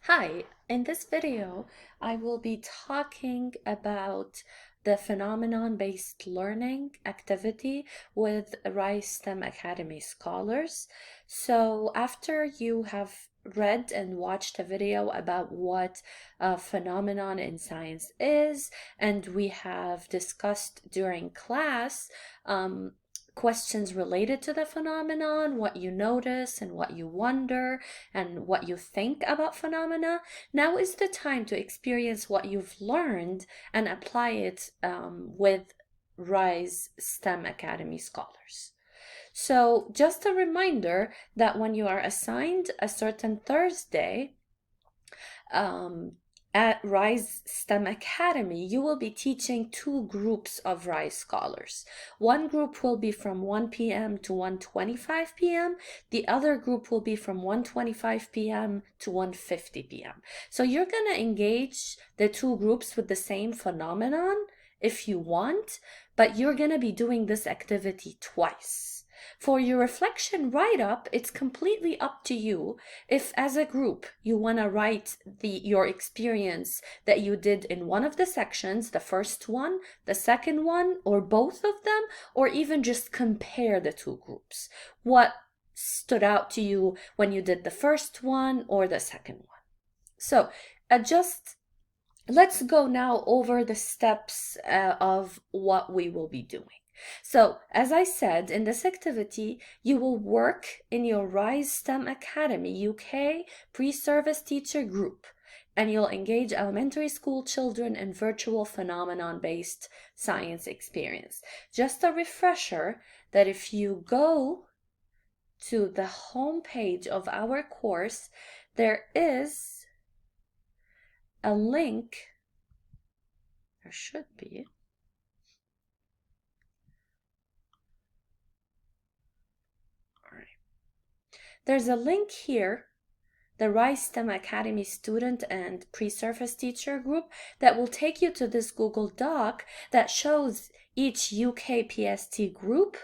Hi, in this video, I will be talking about the phenomenon-based learning activity with Rice STEM Academy scholars. So after you have read and watched a video about what a phenomenon in science is, and we have discussed during class, questions related to the phenomenon, what you notice and what you wonder, and what you think about phenomena. Now is the time to experience what you've learned and apply it with Rise STEM Academy scholars. So just a reminder that when you are assigned a certain Thursday, um, at Rise STEM Academy, you will be teaching two groups of Rise scholars. One group will be from 1 p.m. to 1:25 p.m. The other group will be from 1:25 p.m. to 1:50 p.m. So you're going to engage the two groups with the same phenomenon if you want, but you're going to be doing this activity twice. For your reflection write-up, it's completely up to you if as a group you want to write your experience that you did in one of the sections, the first one, the second one, or both of them, or even just compare the two groups. What stood out to you when you did the first one or the second one? So let's go now over the steps of what we will be doing. So, as I said, in this activity, you will work in your Rise STEM Academy UK pre-service teacher group, and you'll engage elementary school children in virtual phenomenon-based science experience. Just a refresher that if you go to the home page of our course, there is a link, there should be, there's a link here, the Rise STEM Academy student and pre-service teacher group, that will take you to this Google Doc that shows each UK PST group,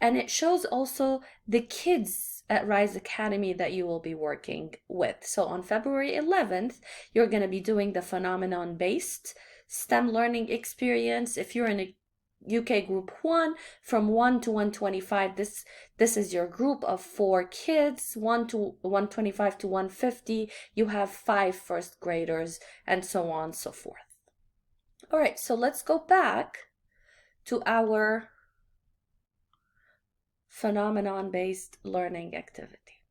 and it shows also the kids at Rise Academy that you will be working with. So on February 11th, you're going to be doing the phenomenon-based STEM learning experience. If you're in a UK group 1 from 1 to 1:25, this is your group of 4 kids, 1 to 1:25 to 1:50, you have 5 first graders, and so on and so forth. All right, so let's go back to our phenomenon-based learning activity.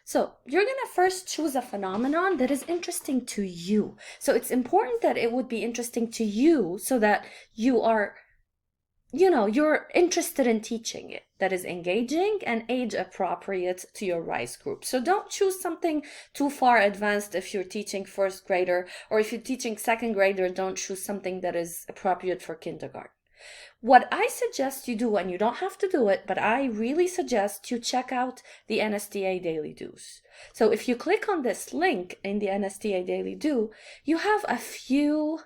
So you're going to first choose a phenomenon that is interesting to you. So it's important that it would be interesting to you so that you're interested in teaching it, that is engaging and age appropriate to your Rise group. So don't choose something too far advanced if you're teaching first grader, or if you're teaching second grader, don't choose something that is appropriate for kindergarten. What I suggest you do, and you don't have to do it, but I really suggest you check out the NSTA Daily Do's. So if you click on this link in the NSTA Daily Do, you have a few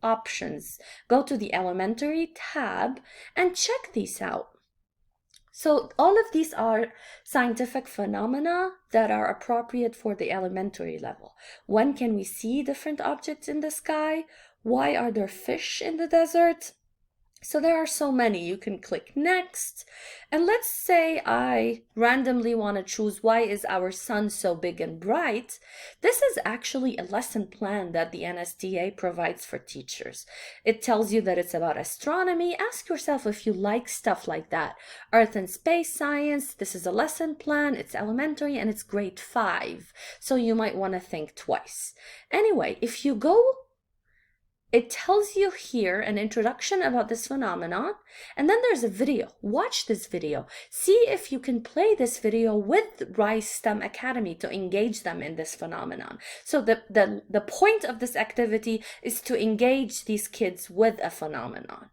options. Go to the elementary tab and check these out. So all of these are scientific phenomena that are appropriate for the elementary level. When can we see different objects in the sky? Why are there fish in the desert? So there are so many. You can click next. And let's say I randomly want to choose why is our sun so big and bright. This is actually a lesson plan that the NSTA provides for teachers. It tells you that it's about astronomy. Ask yourself if you like stuff like that. Earth and space science, this is a lesson plan. It's elementary and it's grade 5. So you might want to think twice. Anyway, if you go, it tells you here an introduction about this phenomenon, and then there's a video. Watch this video. See if you can play this video with Rise STEM Academy to engage them in this phenomenon. So the point of this activity is to engage these kids with a phenomenon.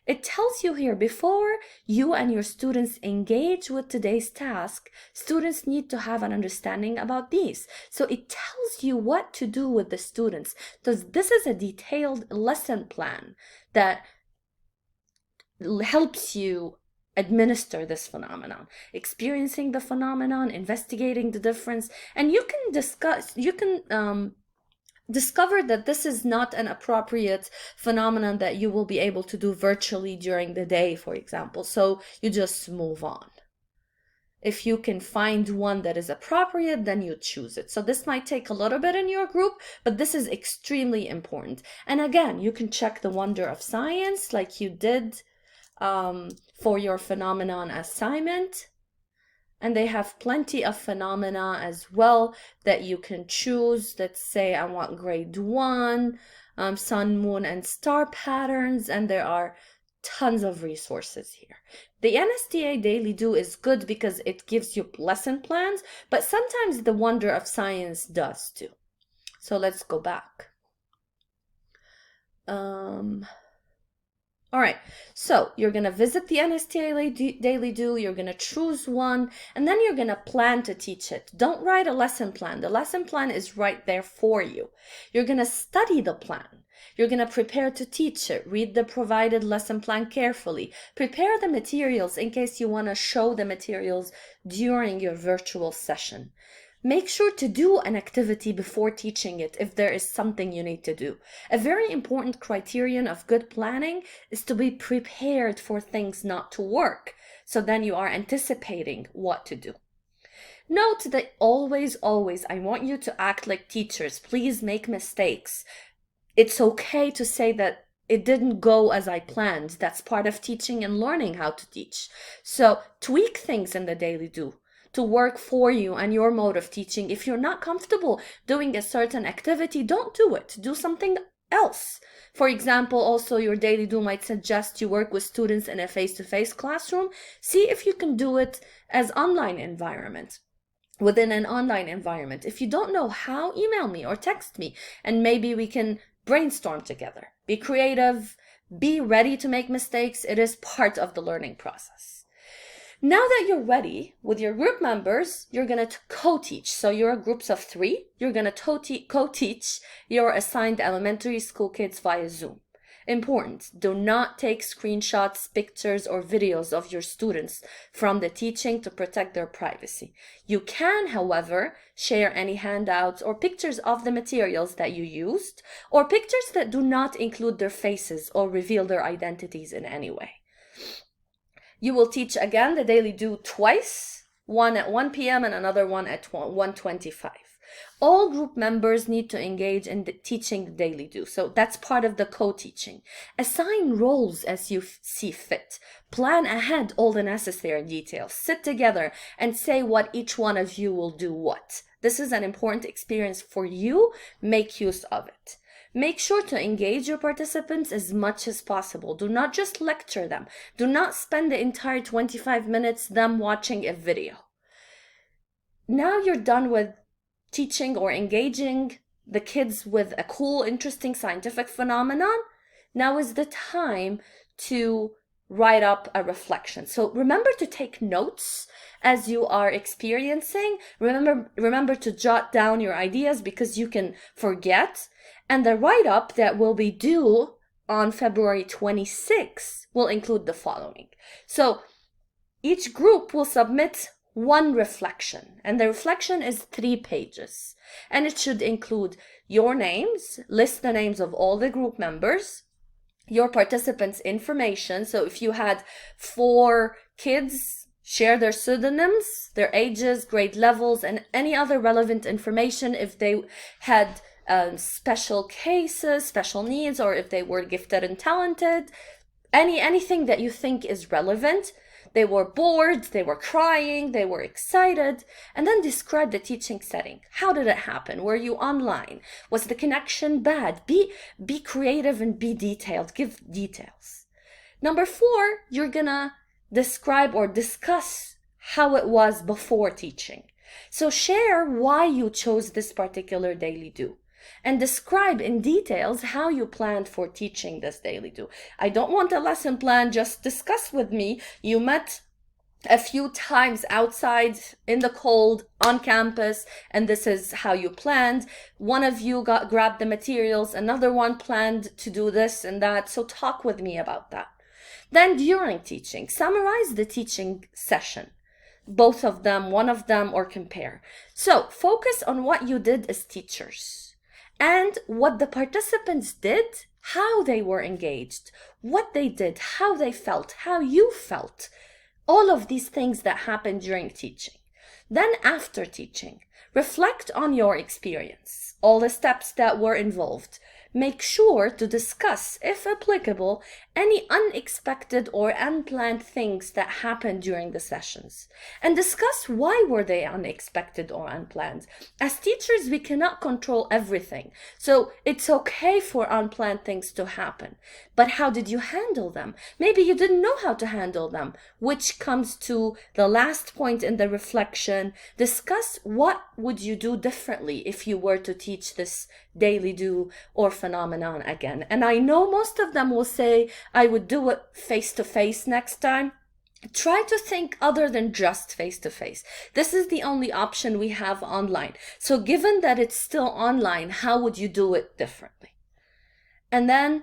It tells you here, before you and your students engage with today's task, students need to have an understanding about these. So it tells you what to do with the students. This is a detailed lesson plan that helps you administer this phenomenon, experiencing the phenomenon, investigating the difference, and you can discover that this is not an appropriate phenomenon that you will be able to do virtually during the day, for example. So you just move on. If you can find one that is appropriate, then you choose it. So this might take a little bit in your group, but this is extremely important. And again, you can check the wonder of science like you did for your phenomenon assignment. And they have plenty of phenomena as well that you can choose. Let's say I want grade 1, sun, moon, and star patterns, and there are tons of resources here. The NSTA Daily Do is good because it gives you lesson plans, but sometimes the Wonder of Science does too. So let's go back. All right, so you're going to visit the NSTA Daily Do, you're going to choose one, and then you're going to plan to teach it. Don't write a lesson plan. The lesson plan is right there for you. You're going to study the plan. You're going to prepare to teach it. Read the provided lesson plan carefully. Prepare the materials in case you want to show the materials during your virtual session. Make sure to do an activity before teaching it if there is something you need to do. A very important criterion of good planning is to be prepared for things not to work. So then you are anticipating what to do. Note that always, I want you to act like teachers. Please make mistakes. It's okay to say that it didn't go as I planned. That's part of teaching and learning how to teach. So tweak things in the Daily Do to work for you and your mode of teaching. If you're not comfortable doing a certain activity, don't do it. Do something else. For example, also your Daily Do might suggest you work with students in a face-to-face classroom. See if you can do it as online environment. Within an online environment. If you don't know how, email me or text me, and maybe we can brainstorm together. Be creative, be ready to make mistakes. It is part of the learning process. Now that you're ready with your group members, you're going to co-teach. So you're groups of 3. You're going to co-teach your assigned elementary school kids via Zoom. Important, do not take screenshots, pictures, or videos of your students from the teaching to protect their privacy. You can, however, share any handouts or pictures of the materials that you used, or pictures that do not include their faces or reveal their identities in any way. You will teach again the Daily Do twice, one at 1 p.m. and another one at 1:25. All group members need to engage in teaching the Daily Do. So that's part of the co-teaching. Assign roles as you see fit. Plan ahead all the necessary details. Sit together and say what each one of you will do what. This is an important experience for you. Make use of it. Make sure to engage your participants as much as possible. Do not just lecture them. Do not spend the entire 25 minutes them watching a video. Now you're done with teaching or engaging the kids with a cool, interesting scientific phenomenon. Now is the time to write up a reflection. So remember to take notes as you are experiencing. Remember to jot down your ideas because you can forget. And the write-up that will be due on February 26th will include the following. So each group will submit one reflection, and the reflection is 3 pages, and it should include your names, list the names of all the group members, your participants' information. So if you had 4 kids, share their pseudonyms, their ages, grade levels, and any other relevant information. If they had special cases, special needs, or if they were gifted and talented, anything that you think is relevant. They were bored, they were crying, they were excited, and then describe the teaching setting. How did it happen? Were you online? Was the connection bad? Be creative and be detailed. Give details. Number 4, you're gonna describe or discuss how it was before teaching. So share why you chose this particular Daily Do. And describe in details how you planned for teaching this Daily Do. I don't want a lesson plan, just discuss with me. You met a few times outside in the cold on campus, and this is how you planned. One of you grabbed the materials, another one planned to do this and that. So talk with me about that. Then during teaching, summarize the teaching session, both of them, one of them, or compare. So focus on what you did as teachers and what the participants did, how they were engaged, what they did, how they felt, how you felt, all of these things that happened during teaching. Then after teaching, reflect on your experience, all the steps that were involved. Make sure to discuss, if applicable, any unexpected or unplanned things that happened during the sessions. And discuss why were they unexpected or unplanned. As teachers, we cannot control everything. So it's okay for unplanned things to happen. But how did you handle them? Maybe you didn't know how to handle them, which comes to the last point in the reflection. Discuss what would you do differently if you were to teach this daily do or phenomenon again. And I know most of them will say, I would do it face-to-face next time. Try to think other than just face-to-face. This is the only option we have online. So given that it's still online, how would you do it differently? And then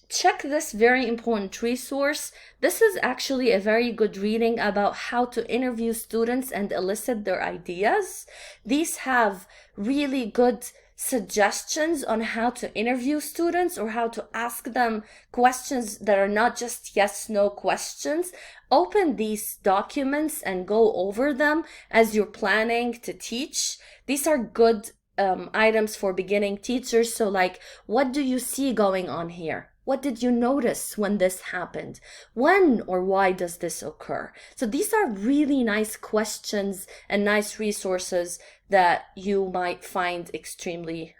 check this very important resource. This is actually a very good reading about how to interview students and elicit their ideas. These have really good suggestions on how to interview students or how to ask them questions that are not just yes/no questions. Open these documents and go over them as you're planning to teach. These are good items for beginning teachers. So like, what do you see going on here? What did you notice when this happened? When or why does this occur? So these are really nice questions and nice resources that you might find extremely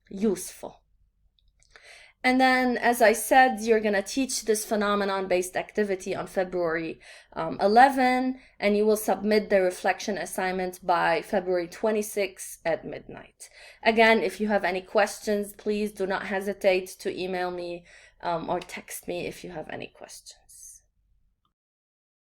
useful. And then, as I said, you're going to teach this phenomenon-based activity on February 11, and you will submit the reflection assignment by February 26 at midnight. Again, if you have any questions, please do not hesitate to email me or text me if you have any questions.